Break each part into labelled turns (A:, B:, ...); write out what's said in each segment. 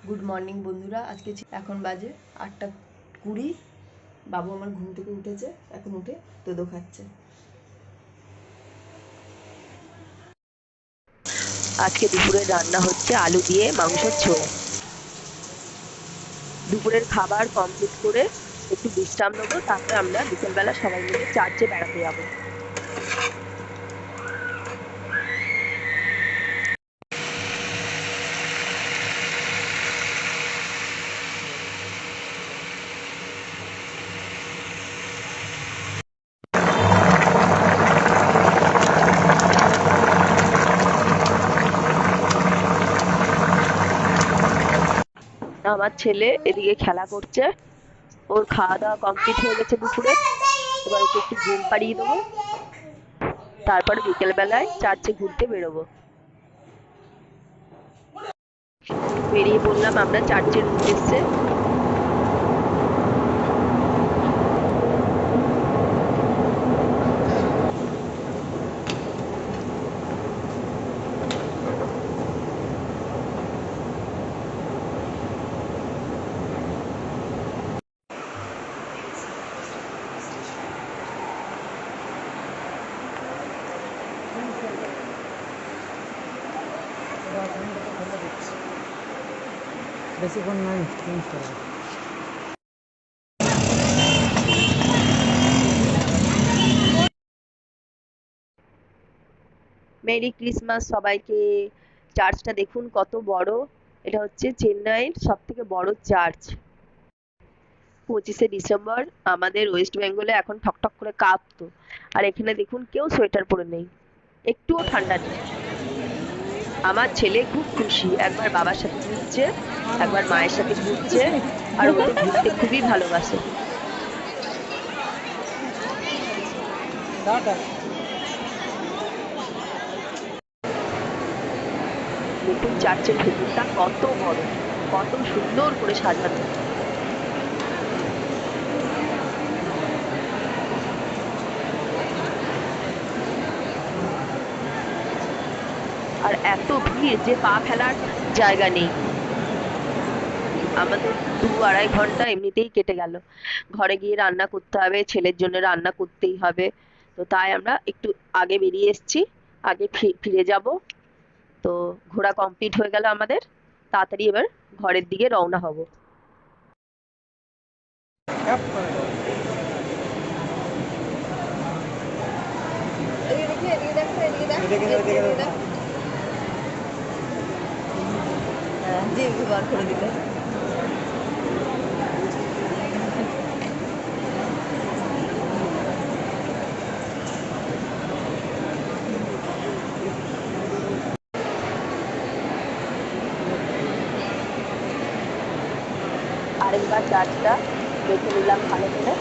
A: Good morning বন্ধুরা। আজকে এখন বাজে 8টা 20। বাবু আমার ঘুম থেকে উঠেছে, এখন উঠে তোদো খাচ্ছে।
B: আজকে দুপুরের রান্না হচ্ছে আলু দিয়ে মাংসের ঝোল। দুপুরের খাবার কমপ্লিট করে একটু বিশ্রাম নেবো, তারপরে আমরা বিকেলবেলা সবাই মিলে চার্চে বেড়াতে যাবো। আমার ছেলে এদিকে খেলা করছে, ওর খাওয়া দাওয়া কমপ্লিট হয়ে গেছে দুপুরে। এবার ওকে একটু ঘুম পাড়িয়ে দেবো, তারপরে বিকেল বেলায় চার্চে ঘুরতে বেরোবো। বেরিয়ে পড়লাম আমরা চার্চের উদ্দেশ্যে।
C: বেশিক্ষণ নয়, চেঞ্জ করবো।
B: মেরি ক্রিসমাস সবাইকে। চার্চটা দেখুন কত বড়। এটা হচ্ছে চেন্নাইয়ের সব থেকে বড় চার্চ। 25শে ডিসেম্বর আমাদের ওয়েস্ট বেঙ্গলে এখন ঠকঠক করে কাঁপতো। আর এখানে দেখুন কেউ সোয়েটার পরে নেই, একটুও ঠান্ডা নেই। আমার ছেলে খুব খুশি, একবার বাবার সাথে ঘুরছে, একবার মায়ের সাথে ঘুরছে, আর ও তো ঘুরতে খুবই ভালোবাসে। দেখুন চার্চের ভেতরটা কত বড়, কত সুন্দর করে সাজানো। আর এত ভিড় যে পা ফেলার জায়গা নেই। আমাদের 2-2.5 ঘন্টা এমনিতেই কেটে গেল। ঘরে গিয়ে রান্না করতে হবে, ছেলের জন্য রান্না করতেই হবে। তো তাই আমরা একটু আগে বেরিয়ে এসেছি, আগে ফিরে যাব। তো ঘোরা কমপ্লিট হয়ে গেল আমাদের, তাড়াতাড়ি এবার ঘরের দিকে রওনা হব।
A: বার করে দিলে
B: আরেকবার চার্চটা দেখে নিলাম ভালো করে,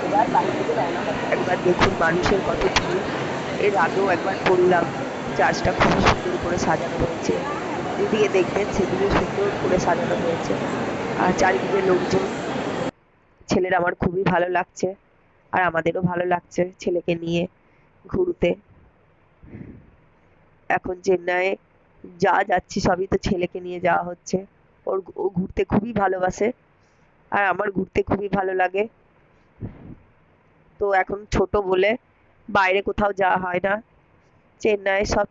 B: এবার বাড়ি থেকে রওনা হবে। একবার দেখুন মানুষের কত ভিড়। এর আগেও একবার পড়লাম, চার্চটা খুবই সুন্দর করে সাজানো হয়েছে। যেদিকে দেখবেন সেদিকে সুন্দর করে সাজানো হয়েছে, আর চারিদিকে লোকজন। ছেলের আমার খুবই ভালো লাগছে, আর আমাদেরও ভালো লাগছে ছেলেকে নিয়ে ঘুরতে। এখন চেন্নাইয়ে যা যাচ্ছি সবই তো ছেলেকে নিয়ে যাওয়া হচ্ছে। ও ঘুরতে খুবই ভালোবাসে, আর আমার ঘুরতে খুবই ভালো লাগে। তো এখন ছোট বলে বাইরে কোথাও যাওয়া হয় না। চেন্নাইয়ে সব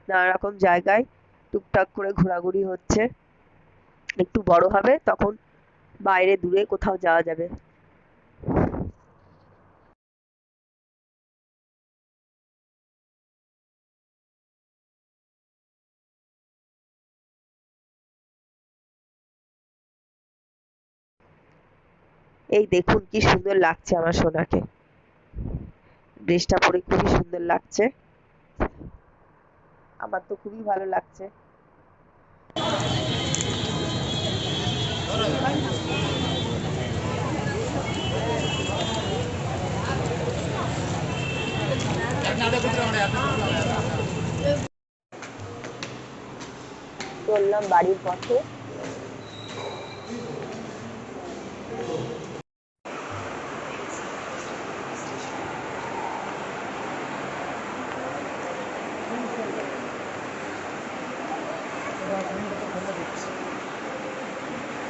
B: নানা রকম জায়গায় টুকটাক করে ঘোরাঘুরি হচ্ছে। একটু বড় হবে তখন বাইরে দূরে কোথাও যাওয়া যাবে। এই দেখুন কি সুন্দর লাগছে আমার সোনাকে, ড্রেসটা পরে খুবই সুন্দর লাগছে। আমার তো খুবই ভালো লাগছে। চললাম বাড়ির পথে।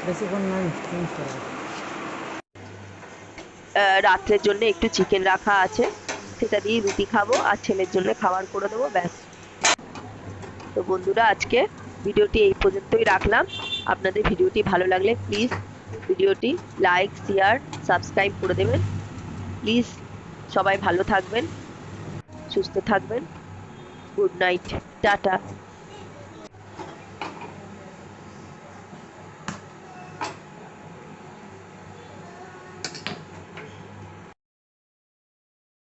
C: বেশিক্ষণ নয়, চেঞ্জ করবো।
B: রাত্রের জন্য একটু চিকেন রাখা আছে, সেটা দিয়ে রুটি খাবো আর ছেলের জন্য খাবার করে দেবো, ব্যাস। তো বন্ধুরা, আজকে ভিডিওটি এই পর্যন্তই রাখলাম। আপনাদের ভিডিওটি ভালো লাগলে প্লিজ ভিডিওটি লাইক, শেয়ার, সাবস্ক্রাইব করে দেবেন। প্লিজ সবাই ভালো থাকবেন, সুস্থ থাকবেন। Good night, tata.